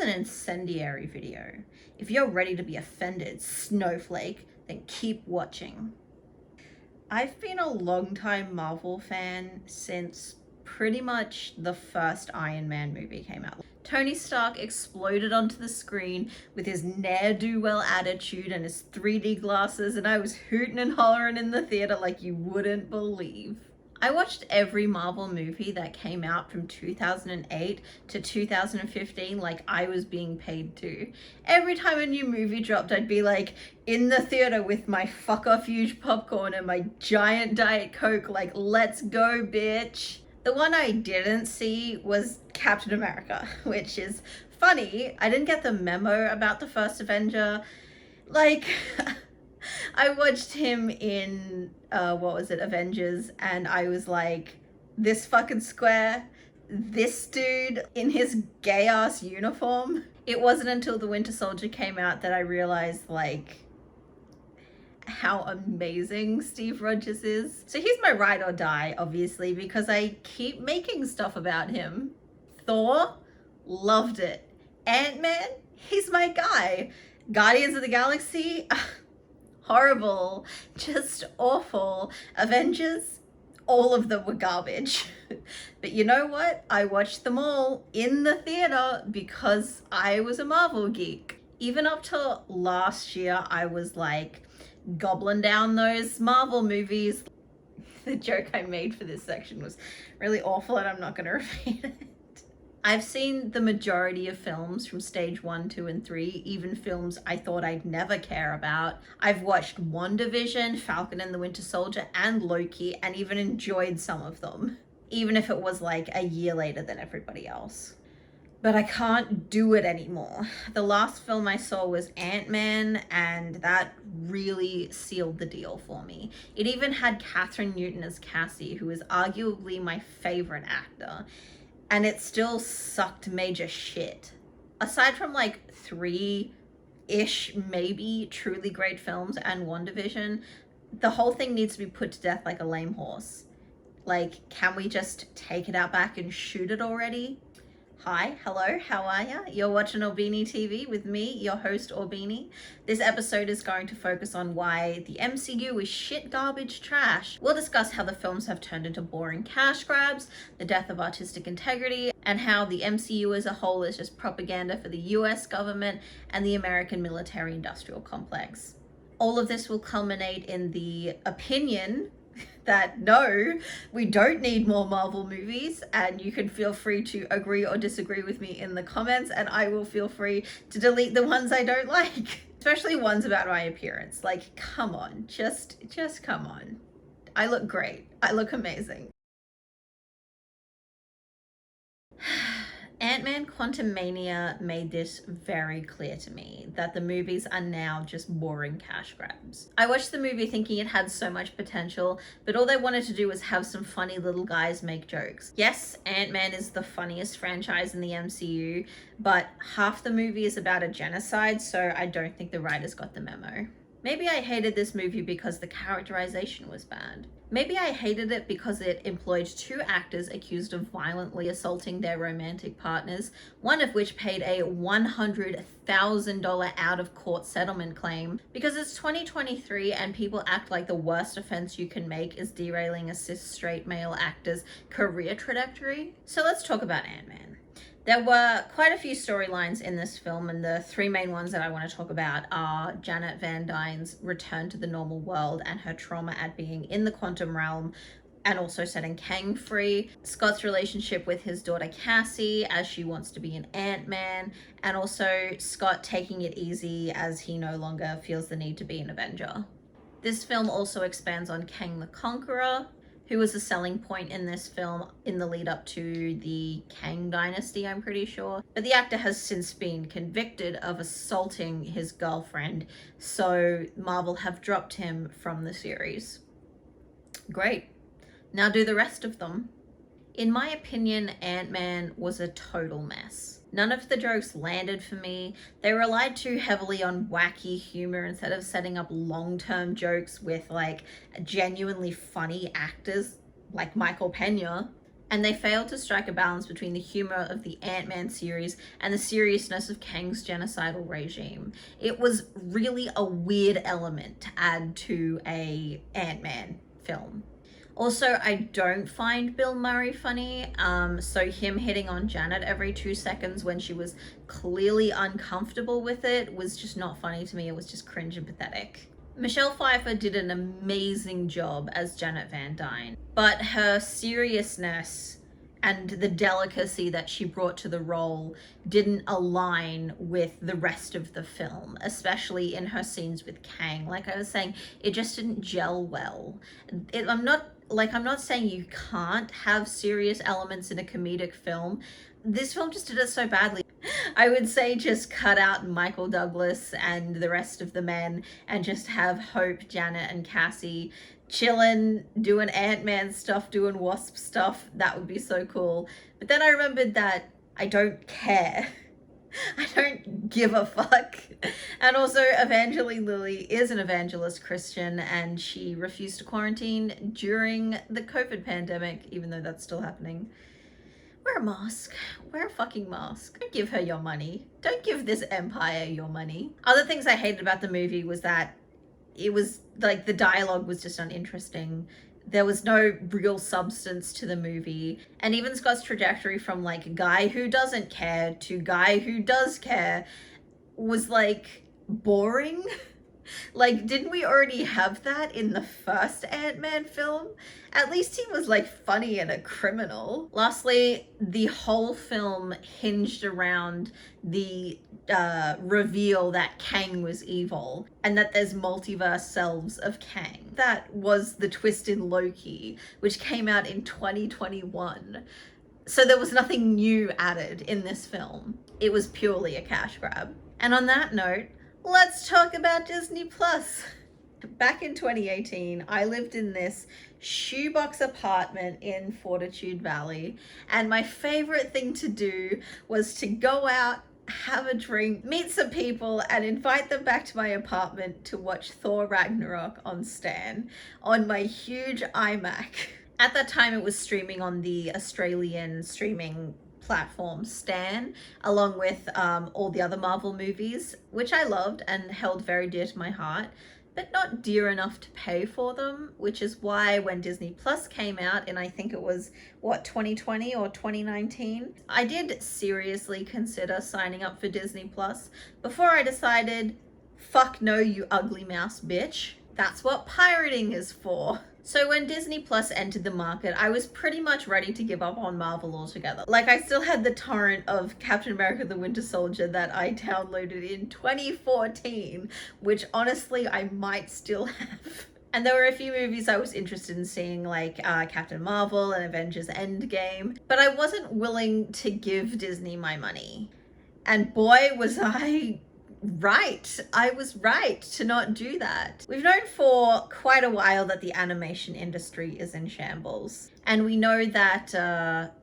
an incendiary video. If you're ready to be offended, snowflake, then keep watching. I've been a long-time Marvel fan since pretty much the first Iron Man movie came out. Tony Stark exploded onto the screen with his ne'er-do-well attitude and his 3D glasses, and I was hooting and hollering in the theater like you wouldn't believe. I watched every Marvel movie that came out from 2008 to 2015 like I was being paid to. Every time a new movie dropped, I'd be like in the theater with my fuck off huge popcorn and my giant Diet Coke like, let's go, bitch. The one I didn't see was Captain America, which is funny. I didn't get the memo about the first Avenger. Like, I watched him in, Avengers, and I was like, this fucking square, this dude in his gay-ass uniform. It wasn't until The Winter Soldier came out that I realized, like, how amazing Steve Rogers is. So he's my ride or die, obviously, because I keep making stuff about him. Thor, loved it. Ant-Man, he's my guy. Guardians of the Galaxy, horrible, just awful. Avengers, all of them were garbage. But you know what? I watched them all in the theater because I was a Marvel geek. Even up till last year, I was like gobbling down those Marvel movies. The joke I made for this section was really awful and I'm not going to repeat it. I've seen the majority of films from stage 1, 2, and 3, even films I thought I'd never care about. I've watched WandaVision, Falcon and the Winter Soldier, and Loki, and even enjoyed some of them, even if it was like a year later than everybody else. But I can't do it anymore. The last film I saw was Ant-Man, and that really sealed the deal for me. It even had Catherine Newton as Cassie, who is arguably my favorite actor. And it still sucked major shit. Aside from like 3-ish, maybe, truly great films and WandaVision, the whole thing needs to be put to death like a lame horse. Like, can we just take it out back and shoot it already? Hi, hello, how are ya? You're watching Orbini TV with me, your host Orbini. This episode is going to focus on why the MCU is shit garbage trash. We'll discuss how the films have turned into boring cash grabs, the death of artistic integrity, and how the MCU as a whole is just propaganda for the US government and the American military-industrial complex. All of this will culminate in the opinion that no, we don't need more Marvel movies, and you can feel free to agree or disagree with me in the comments, and I will feel free to delete the ones I don't like, especially ones about my appearance. Like, come on, just come on. I look great. I look amazing. Ant-Man Quantumania made this very clear to me, that the movies are now just boring cash grabs. I watched the movie thinking it had so much potential, but all they wanted to do was have some funny little guys make jokes. Yes, Ant-Man is the funniest franchise in the MCU, but half the movie is about a genocide, so I don't think the writers got the memo. Maybe I hated this movie because the characterization was bad. Maybe I hated it because it employed 2 actors accused of violently assaulting their romantic partners, one of which paid a $100,000 out-of-court settlement claim. Because it's 2023 and people act like the worst offense you can make is derailing a cis straight male actor's career trajectory. So let's talk about Ant-Man. There were quite a few storylines in this film, and the 3 main ones that I want to talk about are Janet Van Dyne's return to the normal world and her trauma at being in the quantum realm, and also setting Kang free, Scott's relationship with his daughter Cassie as she wants to be an Ant-Man, and also Scott taking it easy as he no longer feels the need to be an Avenger. This film also expands on Kang the Conqueror, who was a selling point in this film in the lead up to the Kang dynasty, I'm pretty sure. But the actor has since been convicted of assaulting his girlfriend, so Marvel have dropped him from the series. Great. Now do the rest of them. In my opinion, Ant-Man was a total mess. None of the jokes landed for me. They relied too heavily on wacky humor instead of setting up long-term jokes with like genuinely funny actors like Michael Pena. And they failed to strike a balance between the humor of the Ant-Man series and the seriousness of Kang's genocidal regime. It was really a weird element to add to a Ant-Man film. Also, I don't find Bill Murray funny, so him hitting on Janet every 2 seconds when she was clearly uncomfortable with it was just not funny to me. It was just cringe and pathetic. Michelle Pfeiffer did an amazing job as Janet Van Dyne, but her seriousness and the delicacy that she brought to the role didn't align with the rest of the film, especially in her scenes with Kang. Like I was saying, it just didn't gel well. I'm not saying you can't have serious elements in a comedic film. This film just did it so badly. I would say just cut out Michael Douglas and the rest of the men and just have Hope, Janet, and Cassie chilling, doing Ant-Man stuff, doing Wasp stuff. That would be so cool. But then I remembered that I don't care. I don't give a fuck. And also, Evangeline Lilly is an evangelist Christian, and she refused to quarantine during the COVID pandemic, even though that's still happening. Wear a mask. Wear a fucking mask. Don't give her your money. Don't give this empire your money. Other things I hated about the movie was that it was like the dialogue was just uninteresting. There was no real substance to the movie. And even Scott's trajectory from like guy who doesn't care to guy who does care was like boring. Like, didn't we already have that in the first Ant-Man film? At least he was like funny and a criminal. Lastly, the whole film hinged around the reveal that Kang was evil and that there's multiverse selves of Kang. That was the twist in Loki, which came out in 2021. So there was nothing new added in this film. It was purely a cash grab. And on that note, let's talk about Disney Plus. Back in 2018, I lived in this shoebox apartment in Fortitude Valley, and my favorite thing to do was to go out, have a drink, meet some people, and invite them back to my apartment to watch Thor Ragnarok on Stan on my huge iMac. At that time, it was streaming on the Australian streaming platform Stan, along with all the other Marvel movies, which I loved and held very dear to my heart, but not dear enough to pay for them, which is why when Disney Plus came out, and I think it was, 2020 or 2019, I did seriously consider signing up for Disney Plus before I decided, fuck no, you ugly mouse bitch. That's what pirating is for. So when Disney Plus entered the market, I was pretty much ready to give up on Marvel altogether. Like, I still had the torrent of Captain America the Winter Soldier that I downloaded in 2014, which honestly I might still have. And there were a few movies I was interested in seeing, like Captain Marvel and Avengers Endgame, but I wasn't willing to give Disney my money. And boy, was I right. I was right to not do that. We've known for quite a while that the animation industry is in shambles. And we know that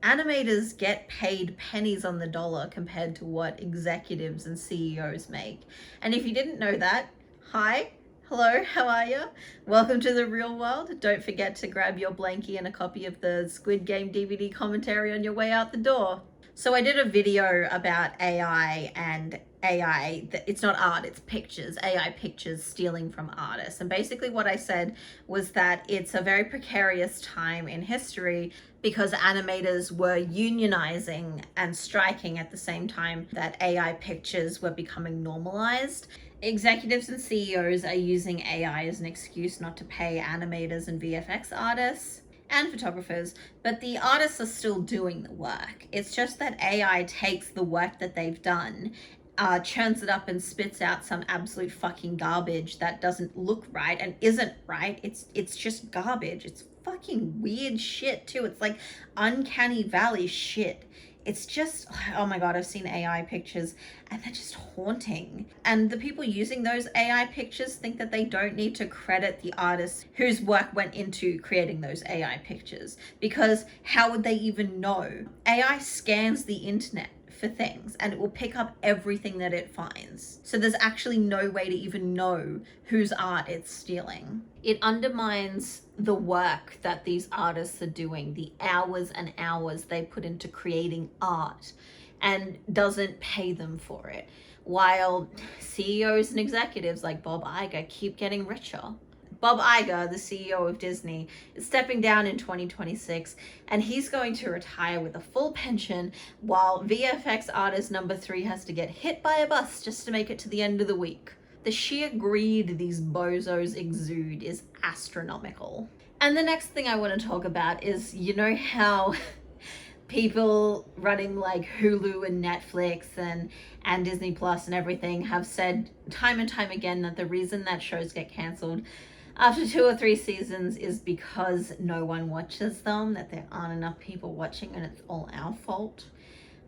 animators get paid pennies on the dollar compared to what executives and CEOs make. And if you didn't know that, hi, hello, how are you? Welcome to the real world. Don't forget to grab your blankie and a copy of the Squid Game DVD commentary on your way out the door. So I did a video about AI and AI, it's not art, it's pictures, AI pictures stealing from artists. And basically what I said was that it's a very precarious time in history because animators were unionizing and striking at the same time that AI pictures were becoming normalized. Executives and CEOs are using AI as an excuse not to pay animators and VFX artists and photographers, but the artists are still doing the work. It's just that AI takes the work that they've done, churns it up and spits out some absolute fucking garbage that doesn't look right and isn't right. It's just garbage. It's fucking weird shit too. It's like uncanny valley shit. It's just, oh my God, I've seen AI pictures and they're just haunting. And the people using those AI pictures think that they don't need to credit the artists whose work went into creating those AI pictures, because how would they even know? AI scans the internet for things, and it will pick up everything that it finds. So there's actually no way to even know whose art it's stealing. It undermines the work that these artists are doing, the hours and hours they put into creating art, and doesn't pay them for it, while CEOs and executives like Bob Iger keep getting richer. Bob Iger, the CEO of Disney, is stepping down in 2026, and he's going to retire with a full pension, while VFX artist number 3 has to get hit by a bus just to make it to the end of the week. The sheer greed these bozos exude is astronomical. And the next thing I want to talk about is, you know how people running like Hulu and Netflix and Disney Plus and everything have said time and time again that the reason that shows get cancelled after 2 or 3 seasons is because no one watches them, that there aren't enough people watching and it's all our fault.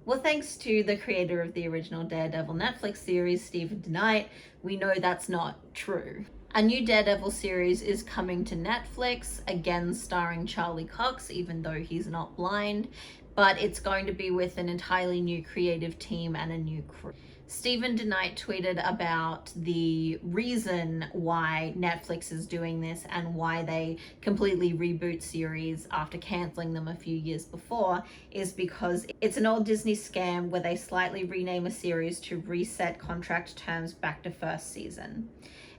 Well, thanks to the creator of the original Daredevil Netflix series, Stephen DeKnight, we know that's not true. A new Daredevil series is coming to Netflix, again starring Charlie Cox, even though he's not blind, but it's going to be with an entirely new creative team and a new crew. Stephen DeKnight tweeted about the reason why Netflix is doing this and why they completely reboot series after canceling them a few years before is because it's an old Disney scam where they slightly rename a series to reset contract terms back to first season.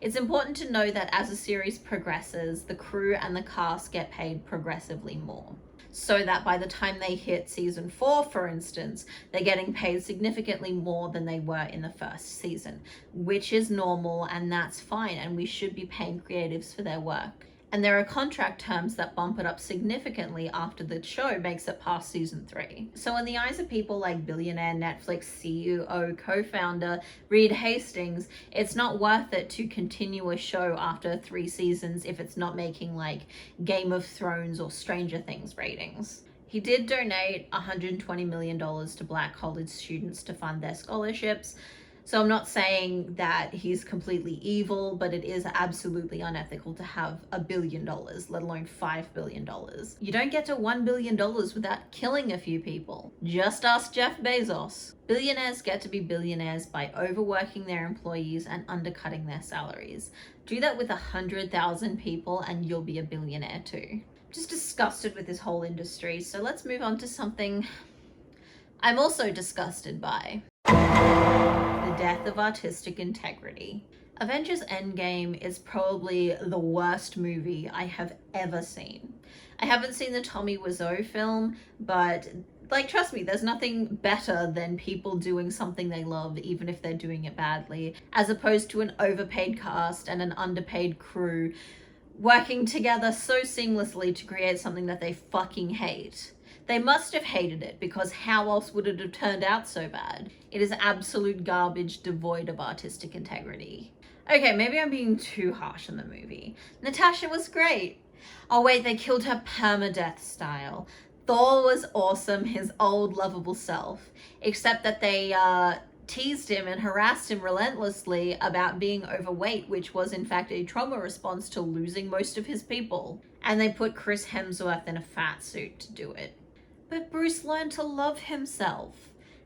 It's important to know that as a series progresses, the crew and the cast get paid progressively more, so that by the time they hit season 4, for instance, they're getting paid significantly more than they were in the first season, which is normal and that's fine, and we should be paying creatives for their work. And there are contract terms that bump it up significantly after the show makes it past season 3. So in the eyes of people like billionaire Netflix CEO co-founder Reed Hastings, it's not worth it to continue a show after 3 seasons if it's not making like Game of Thrones or Stranger Things ratings. He did donate $120 million to Black college students to fund their scholarships. So I'm not saying that he's completely evil, but it is absolutely unethical to have $1 billion, let alone $5 billion. You don't get to $1 billion without killing a few people. Just ask Jeff Bezos. Billionaires get to be billionaires by overworking their employees and undercutting their salaries. Do that with 100,000 people and you'll be a billionaire too. Just disgusted with this whole industry, so let's move on to something I'm also disgusted by. The death of artistic integrity. Avengers Endgame is probably the worst movie I have ever seen. I haven't seen the Tommy Wiseau film, but trust me, there's nothing better than people doing something they love, even if they're doing it badly, as opposed to an overpaid cast and an underpaid crew working together so seamlessly to create something that they fucking hate. They must have hated it, because how else would it have turned out so bad? It is absolute garbage devoid of artistic integrity. Okay, maybe I'm being too harsh on the movie. Natasha was great. Oh wait, they killed her permadeath style. Thor was awesome, his old lovable self. Except that they teased him and harassed him relentlessly about being overweight, which was in fact a trauma response to losing most of his people. And they put Chris Hemsworth in a fat suit to do it. But Bruce learned to love himself.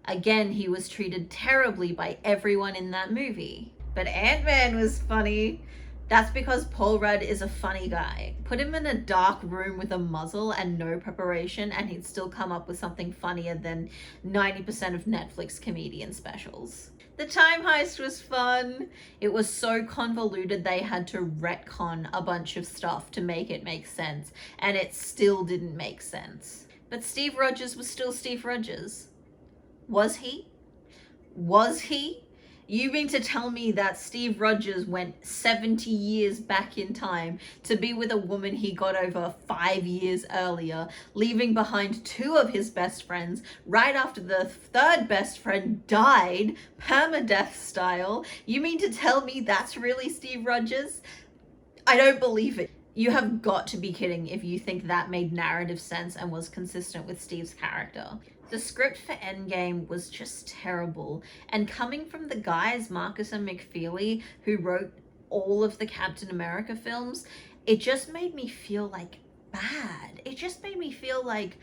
Again, he was treated terribly by everyone in that movie. But Ant-Man was funny. That's because Paul Rudd is a funny guy. Put him in a dark room with a muzzle and no preparation and he'd still come up with something funnier than 90% of Netflix comedian specials. The time heist was fun. It was so convoluted they had to retcon a bunch of stuff to make it make sense, and it still didn't make sense. But Steve Rogers was still Steve Rogers. Was he? Was he? You mean to tell me that Steve Rogers went 70 years back in time to be with a woman he got over 5 years earlier, leaving behind 2 of his best friends right after the 3rd best friend died, permadeath style? You mean to tell me that's really Steve Rogers? I don't believe it. You have got to be kidding if you think that made narrative sense and was consistent with Steve's character. The script for Endgame was just terrible, and coming from the guys, Marcus and McFeely, who wrote all of the Captain America films, it just made me feel like bad. It just made me feel like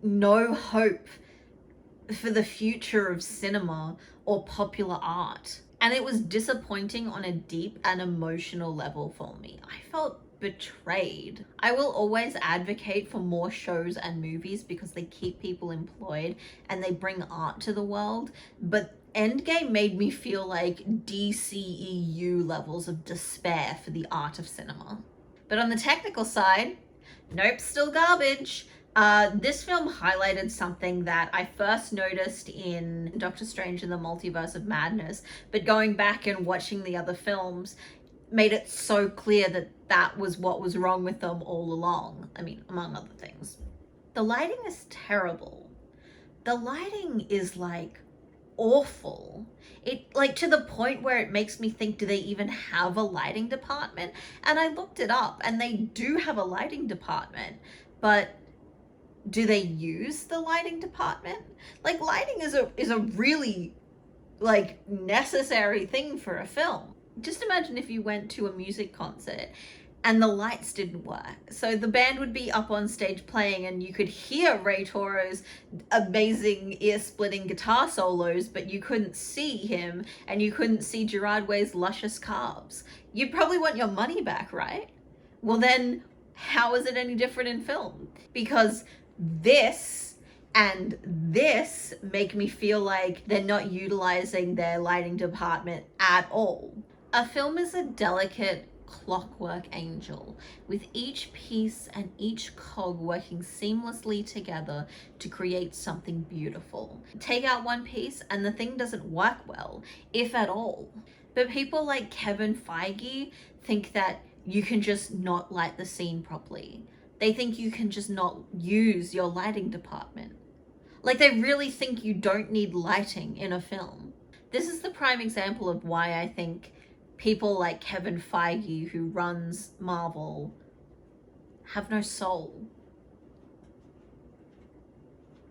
no hope for the future of cinema or popular art. And it was disappointing on a deep and emotional level for me. I felt betrayed. I will always advocate for more shows and movies because they keep people employed and they bring art to the world, but Endgame made me feel like DCEU levels of despair for the art of cinema. But on the technical side, nope, still garbage. This film highlighted something that I first noticed in Doctor Strange in the Multiverse of Madness, but going back and watching the other films made it so clear that that was what was wrong with them all along. I mean, among other things. The lighting is terrible. The lighting is like awful. It like to the point where it makes me think, do they even have a lighting department? And I looked it up and they do have a lighting department, but do they use the lighting department? Like, lighting is a really like necessary thing for a film. Just imagine if you went to a music concert and the lights didn't work. So the band would be up on stage playing and you could hear Ray Toro's amazing ear-splitting guitar solos, but you couldn't see him and you couldn't see Gerard Way's luscious calves. You'd probably want your money back, right? Well then, how is it any different in film? Because this and this make me feel like they're not utilizing their lighting department at all. A film is a delicate clockwork angel, with each piece and each cog working seamlessly together to create something beautiful. Take out one piece and the thing doesn't work well, if at all. But people like Kevin Feige think that you can just not light the scene properly. They think you can just not use your lighting department. Like, they really think you don't need lighting in a film. This is the prime example of why I think people like Kevin Feige, who runs Marvel, have no soul.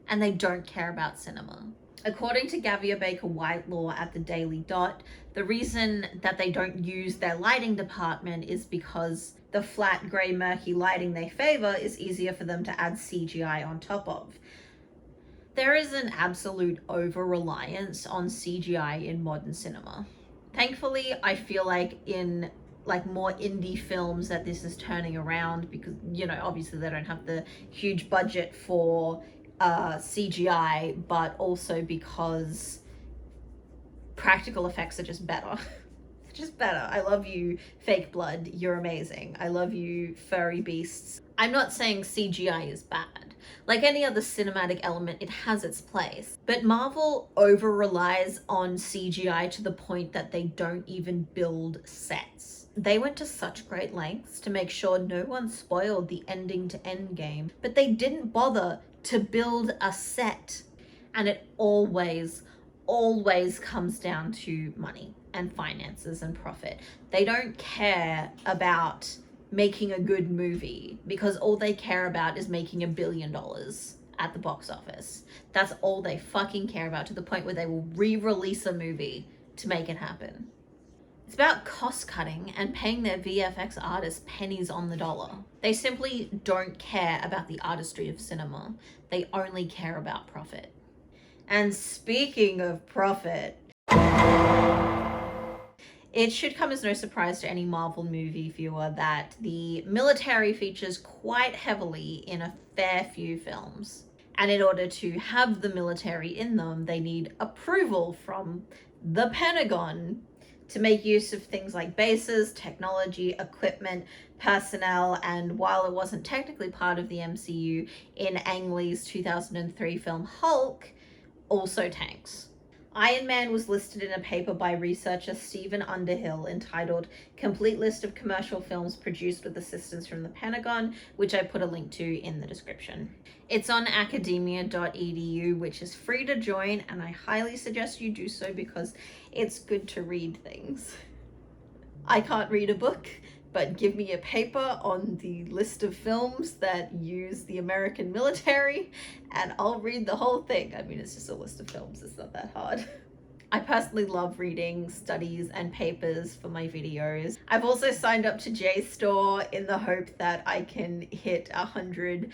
And they don't care about cinema. According to Gavia Baker Whitelaw at the Daily Dot, the reason that they don't use their lighting department is because the flat, grey, murky lighting they favor is easier for them to add CGI on top of. There is an absolute over-reliance on CGI in modern cinema. Thankfully, I feel like in like more indie films that this is turning around because, you know, obviously they don't have the huge budget for CGI, but also because practical effects are just better. Just better. I love you, fake blood. You're amazing. I love you, furry beasts. I'm not saying CGI is bad. Like any other cinematic element, it has its place. But Marvel over-relies on CGI to the point that they don't even build sets. They went to such great lengths to make sure no one spoiled the ending to Endgame, but they didn't bother to build a set. And it always comes down to money and finances and profit. They don't care about making a good movie because all they care about is making $1 billion at the box office. That's all they fucking care about, to the point where they will re-release a movie to make it happen. It's about cost cutting and paying their VFX artists pennies on the dollar. They simply don't care about the artistry of cinema. They only care about profit. And speaking of profit, it should come as no surprise to any Marvel movie viewer that the military features quite heavily in a fair few films. And in order to have the military in them, they need approval from the Pentagon to make use of things like bases, technology, equipment, personnel, and while it wasn't technically part of the MCU, in Ang Lee's 2003 film Hulk, also tanks. Iron Man was listed in a paper by researcher Stephen Underhill entitled Complete List of Commercial Films Produced with Assistance from the Pentagon, which I put a link to in the description. It's on academia.edu, which is free to join, and I highly suggest you do so because it's good to read things. I can't read a book, but give me a paper on the list of films that use the American military and I'll read the whole thing. I mean, it's just a list of films, it's not that hard. I personally love reading studies and papers for my videos. I've also signed up to JSTOR in the hope that I can hit 100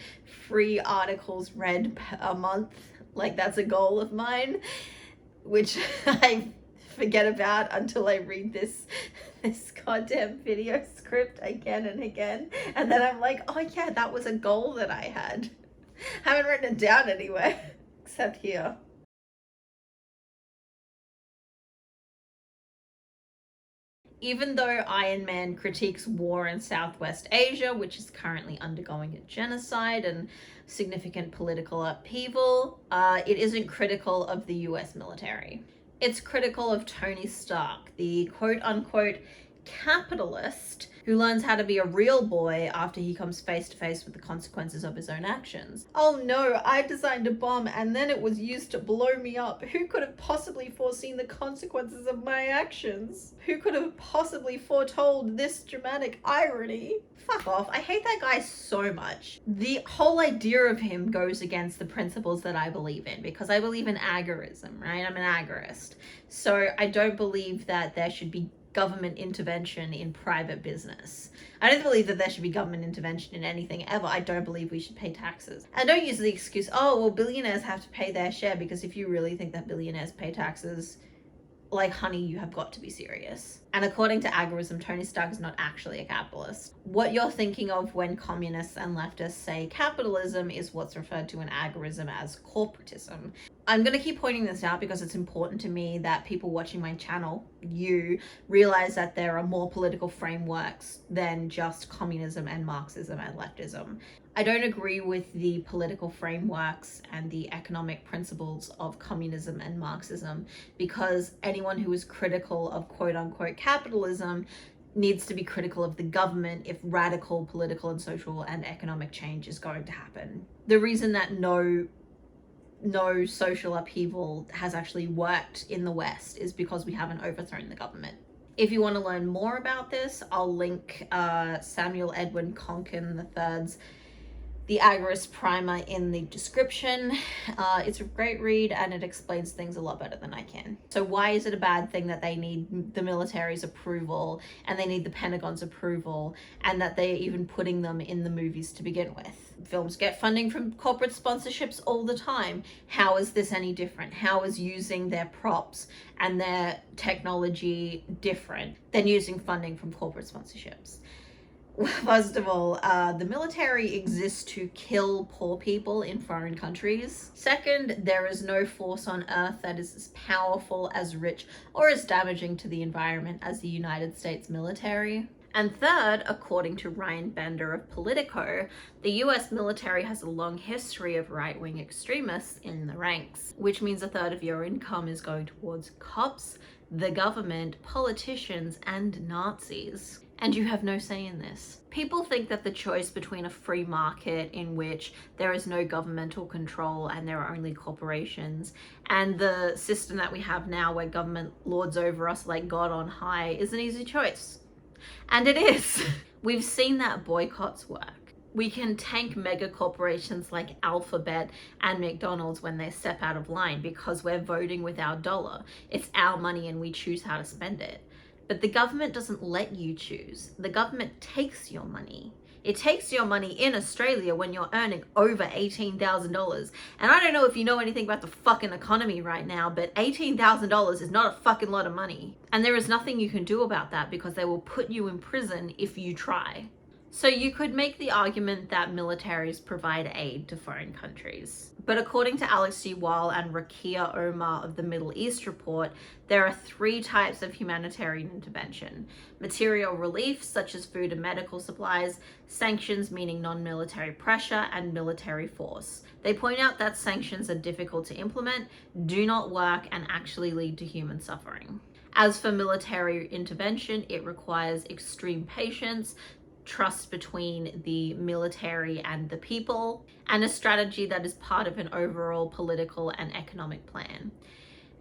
free articles read a month. Like, that's a goal of mine, which I forget about until I read this goddamn video script again and again. And then I'm like, oh yeah, that was a goal that I had. Haven't written it down anywhere except here. Even though Iron Man critiques war in Southwest Asia, which is currently undergoing a genocide and significant political upheaval, it isn't critical of the US military. It's critical of Tony Stark, the quote-unquote capitalist who learns how to be a real boy after he comes face to face with the consequences of his own actions. Oh no, I designed a bomb and then it was used to blow me up. Who could have possibly foreseen the consequences of my actions? Who could have possibly foretold this dramatic irony? Fuck off. I hate that guy so much. The whole idea of him goes against the principles that I believe in, because I believe in agorism, right? I'm an agorist. So I don't believe that there should be government intervention in private business. I don't believe that there should be government intervention in anything ever. I don't believe we should pay taxes. And don't use the excuse, oh, well, billionaires have to pay their share, because if you really think that billionaires pay taxes, like, honey, you have got to be serious. And according to agorism, Tony Stark is not actually a capitalist. What you're thinking of when communists and leftists say capitalism is what's referred to in agorism as corporatism. I'm going to keep pointing this out because it's important to me that people watching my channel, you, realize that there are more political frameworks than just communism and Marxism and leftism. I don't agree with the political frameworks and the economic principles of communism and Marxism, because anyone who is critical of quote-unquote capitalism needs to be critical of the government if radical political and social and economic change is going to happen. The reason that no social upheaval has actually worked in the West is because we haven't overthrown the government. If you want to learn more about this, I'll link Samuel Edwin Konkin III's The Agorist Primer in the description. It's a great read and it explains things a lot better than I can. So why is it a bad thing that they need the military's approval and they need the Pentagon's approval, and that they're even putting them in the movies to begin with? Films get funding from corporate sponsorships all the time. How is this any different? How is using their props and their technology different than using funding from corporate sponsorships? First of all, the military exists to kill poor people in foreign countries. Second, there is no force on earth that is as powerful, as rich, or as damaging to the environment as the United States military. And third, according to Ryan Bender of Politico, the US military has a long history of right-wing extremists in the ranks, which means a third of your income is going towards cops, the government, politicians, and Nazis. And you have no say in this. People think that the choice between a free market in which there is no governmental control and there are only corporations, and the system that we have now where government lords over us like God on high is an easy choice. And it is. We've seen that boycotts work. We can tank mega corporations like Alphabet and McDonald's when they step out of line because we're voting with our dollar. It's our money and we choose how to spend it. But the government doesn't let you choose. The government takes your money. It takes your money in Australia when you're earning over $18,000. And I don't know if you know anything about the fucking economy right now, but $18,000 is not a fucking lot of money. And there is nothing you can do about that because they will put you in prison if you try. So you could make the argument that militaries provide aid to foreign countries. But according to Alex G. Weil and Rakia Omar of the Middle East Report, there are 3 types of humanitarian intervention: material relief, such as food and medical supplies; sanctions, meaning non-military pressure; and military force. They point out that sanctions are difficult to implement, do not work, and actually lead to human suffering. As for military intervention, it requires extreme patience, trust between the military and the people, and a strategy that is part of an overall political and economic plan.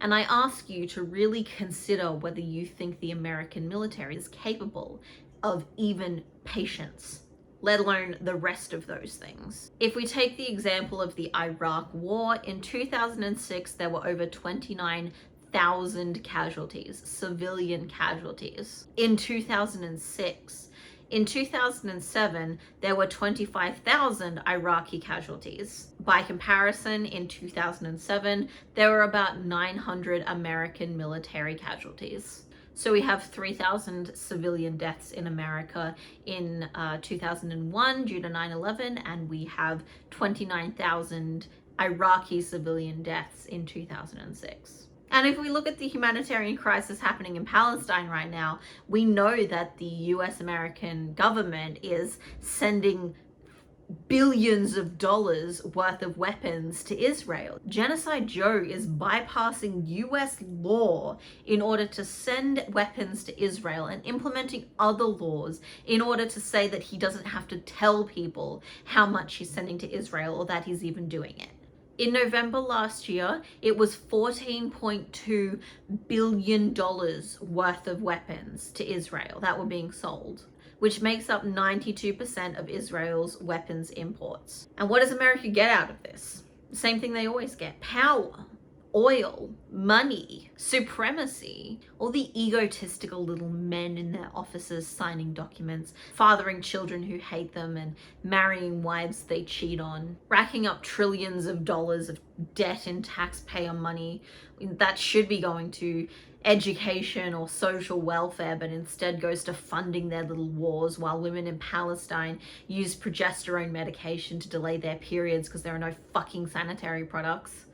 And I ask you to really consider whether you think the American military is capable of even patience, let alone the rest of those things. If we take the example of the Iraq War, in 2006, there were over 29,000 casualties, civilian casualties. In 2006, In 2007, there were 25,000 Iraqi casualties. By comparison, in 2007, there were about 900 American military casualties. So we have 3,000 civilian deaths in America in 2001 due to 9/11, and we have 29,000 Iraqi civilian deaths in 2006. And if we look at the humanitarian crisis happening in Palestine right now, we know that the US American government is sending billions of dollars worth of weapons to Israel. Genocide Joe is bypassing US law in order to send weapons to Israel and implementing other laws in order to say that he doesn't have to tell people how much he's sending to Israel or that he's even doing it. In November last year, it was $14.2 billion worth of weapons to Israel that were being sold, which makes up 92% of Israel's weapons imports. And what does America get out of this? The same thing they always get: power, oil, money, supremacy, all the egotistical little men in their offices signing documents, fathering children who hate them, and marrying wives they cheat on, racking up trillions of dollars of debt and taxpayer money that should be going to education or social welfare, but instead goes to funding their little wars, while women in Palestine use progesterone medication to delay their periods because there are no fucking sanitary products.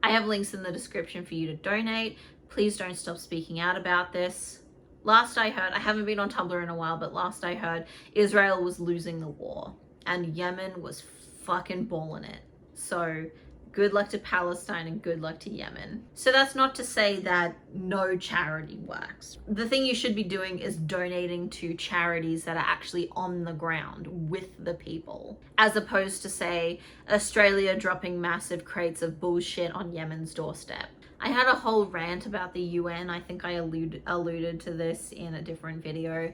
I have links in the description for you to donate. Please don't stop speaking out about this. Last I heard, I haven't been on Tumblr in a while, but last I heard, Israel was losing the war and Yemen was fucking balling it. So good luck to Palestine and good luck to Yemen. So that's not to say that no charity works. The thing you should be doing is donating to charities that are actually on the ground with the people, as opposed to, say, Australia dropping massive crates of bullshit on Yemen's doorstep. I had a whole rant about the UN. I think I alluded to this in a different video,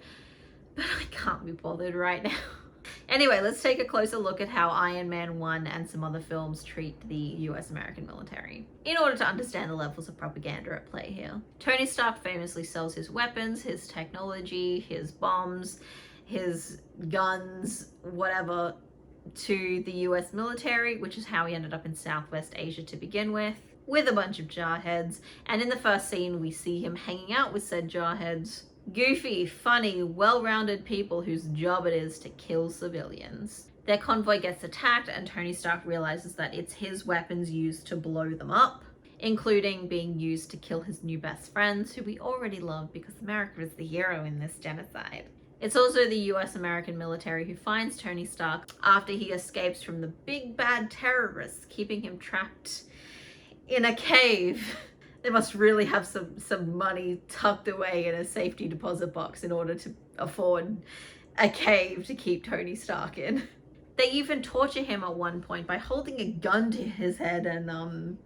but I can't be bothered right now. Anyway, let's take a closer look at how Iron Man 1 and some other films treat the US American military, in order to understand the levels of propaganda at play here. Tony Stark famously sells his weapons, his technology, his bombs, his guns, whatever, to the US military, which is how he ended up in Southwest Asia to begin with a bunch of jarheads. And in the first scene, we see him hanging out with said jarheads. Goofy, funny, well-rounded people whose job it is to kill civilians. Their convoy gets attacked and Tony Stark realizes that it's his weapons used to blow them up, including being used to kill his new best friends, who we already love because America is the hero in this genocide. It's also the US American military who finds Tony Stark after he escapes from the big bad terrorists keeping him trapped in a cave. They must really have some money tucked away in a safety deposit box in order to afford a cave to keep Tony Stark in. They even torture him at one point by holding a gun to his head and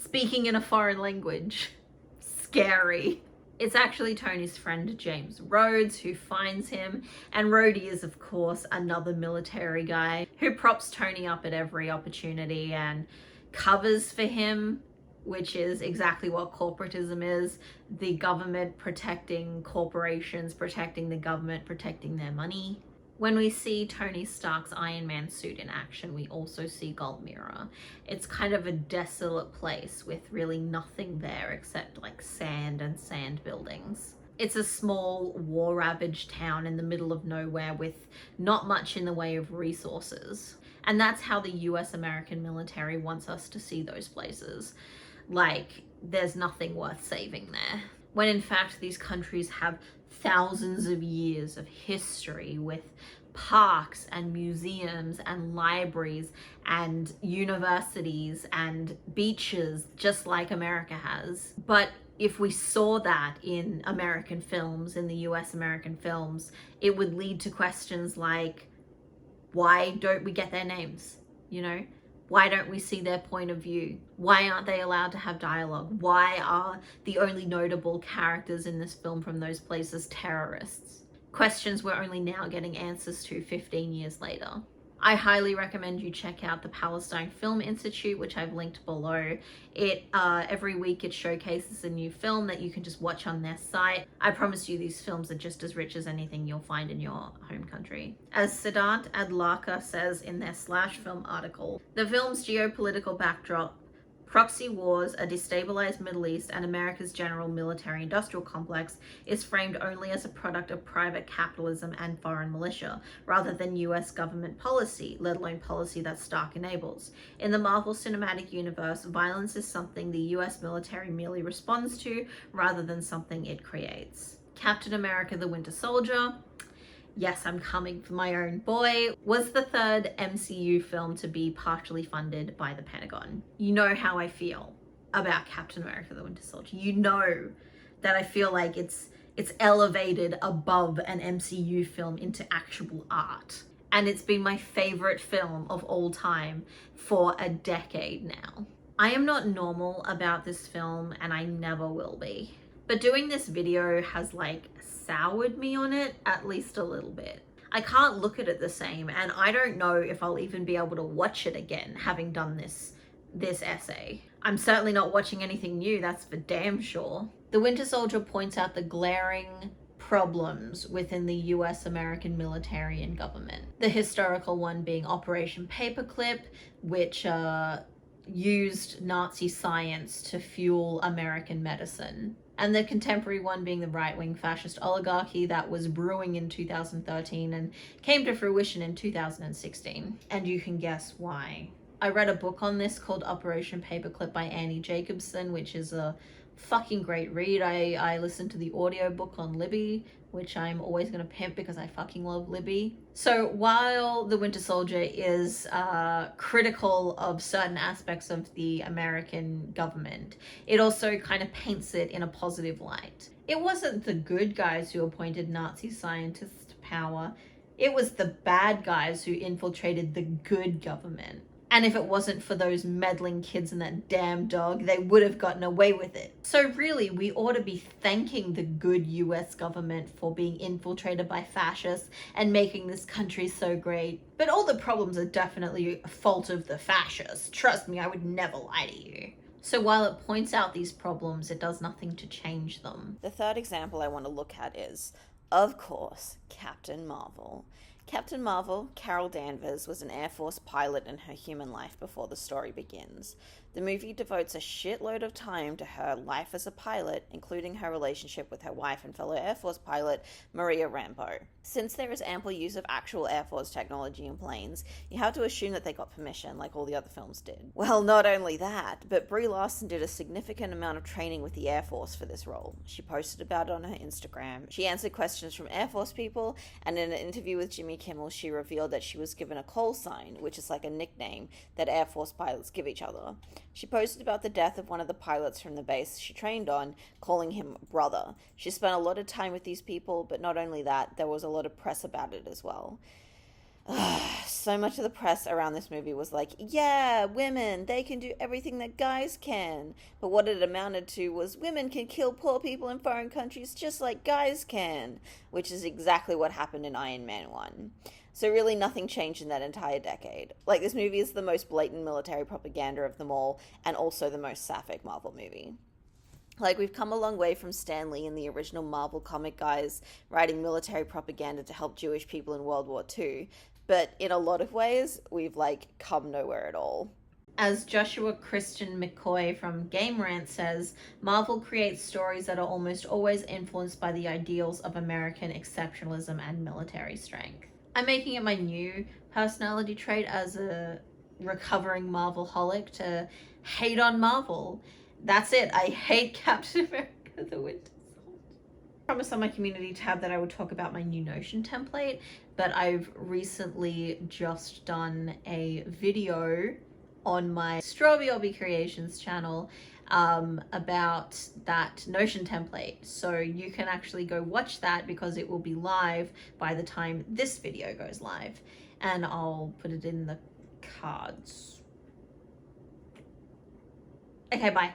speaking in a foreign language. Scary. It's actually Tony's friend James Rhodes who finds him, and Rhodey is of course another military guy who props Tony up at every opportunity and covers for him, which is exactly what corporatism is. The government protecting corporations, protecting the government, protecting their money. When we see Tony Stark's Iron Man suit in action, we also see Gulmira. It's kind of a desolate place with really nothing there except like sand and sand buildings. It's a small, war-ravaged town in the middle of nowhere with not much in the way of resources. And that's how the US American military wants us to see those places. Like, there's nothing worth saving there. When in fact, these countries have thousands of years of history with parks and museums and libraries and universities and beaches, just like America has. But if we saw that in American films, in the US American films, it would lead to questions like, why don't we get their names? You know, why don't we see their point of view? Why aren't they allowed to have dialogue? Why are the only notable characters in this film from those places terrorists? Questions we're only now getting answers to 15 years later. I highly recommend you check out the Palestine Film Institute, which I've linked below. It every week it showcases a new film that you can just watch on their site. I promise you these films are just as rich as anything you'll find in your home country. As Siddhant Adlakar says in their Slash Film article, the film's geopolitical backdrop, proxy wars, a destabilized Middle East, and America's general military-industrial complex is framed only as a product of private capitalism and foreign militia, rather than US government policy, let alone policy that Stark enables. In the Marvel Cinematic Universe, violence is something the US military merely responds to, rather than something it creates. Captain America: The Winter Soldier, yes, I'm coming for my own boy, was the third MCU film to be partially funded by the Pentagon. You know how I feel about Captain America: The Winter Soldier. You know that I feel like it's elevated above an MCU film into actual art. And it's been my favorite film of all time for a decade now. I am not normal about this film, and I never will be. But doing this video has like soured me on it at least a little bit. I can't look at it the same, and I don't know if I'll even be able to watch it again having done this essay. I'm certainly not watching anything new, that's for damn sure. The Winter Soldier points out the glaring problems within the US American military and government. The historical one being Operation Paperclip, which used Nazi science to fuel American medicine. And the contemporary one being the right-wing fascist oligarchy that was brewing in 2013 and came to fruition in 2016. And you can guess why. I read a book on this called Operation Paperclip by Annie Jacobson, which is a fucking great read. I listened to the audiobook on Libby, which I'm always going to pimp because I fucking love Libby. So while The Winter Soldier is critical of certain aspects of the American government, it also kind of paints it in a positive light. It wasn't the good guys who appointed Nazi scientists to power. It was the bad guys who infiltrated the good government. And if it wasn't for those meddling kids and that damn dog, they would have gotten away with it. So really, we ought to be thanking the good US government for being infiltrated by fascists and making this country so great. But all the problems are definitely a fault of the fascists. Trust me, I would never lie to you. So while it points out these problems, it does nothing to change them. The third example I want to look at is, of course, Captain Marvel. Captain Marvel, Carol Danvers, was an Air Force pilot in her human life before the story begins. The movie devotes a shitload of time to her life as a pilot, including her relationship with her wife and fellow Air Force pilot, Maria Rambeau. Since there is ample use of actual Air Force technology in planes, you have to assume that they got permission, like all the other films did. Well, not only that, but Brie Larson did a significant amount of training with the Air Force for this role. She posted about it on her Instagram. She answered questions from Air Force people, and in an interview with Jimmy Kimmel, she revealed that she was given a call sign, which is like a nickname that Air Force pilots give each other. She posted about the death of one of the pilots from the base she trained on, calling him brother. She spent a lot of time with these people, but not only that, there was a lot of press about it as well. So much of the press around this movie was like, yeah, women, they can do everything that guys can. But what it amounted to was women can kill poor people in foreign countries just like guys can, which is exactly what happened in Iron Man 1. So really nothing changed in that entire decade. Like, this movie is the most blatant military propaganda of them all, and also the most sapphic Marvel movie. Like, we've come a long way from Stan Lee and the original Marvel comic guys writing military propaganda to help Jewish people in World War II, but in a lot of ways, we've, come nowhere at all. As Joshua Christian McCoy from Game Rant says, Marvel creates stories that are almost always influenced by the ideals of American exceptionalism and military strength. I'm making it my new personality trait as a recovering Marvel-holic to hate on Marvel. That's it. I hate Captain America: The Winter Soldier. I promised on my community tab that I would talk about my new Notion template, but I've recently just done a video on my Strawberry Creations channel about that Notion template. So you can actually go watch that because it will be live by the time this video goes live. And I'll put it in the cards. Okay, bye.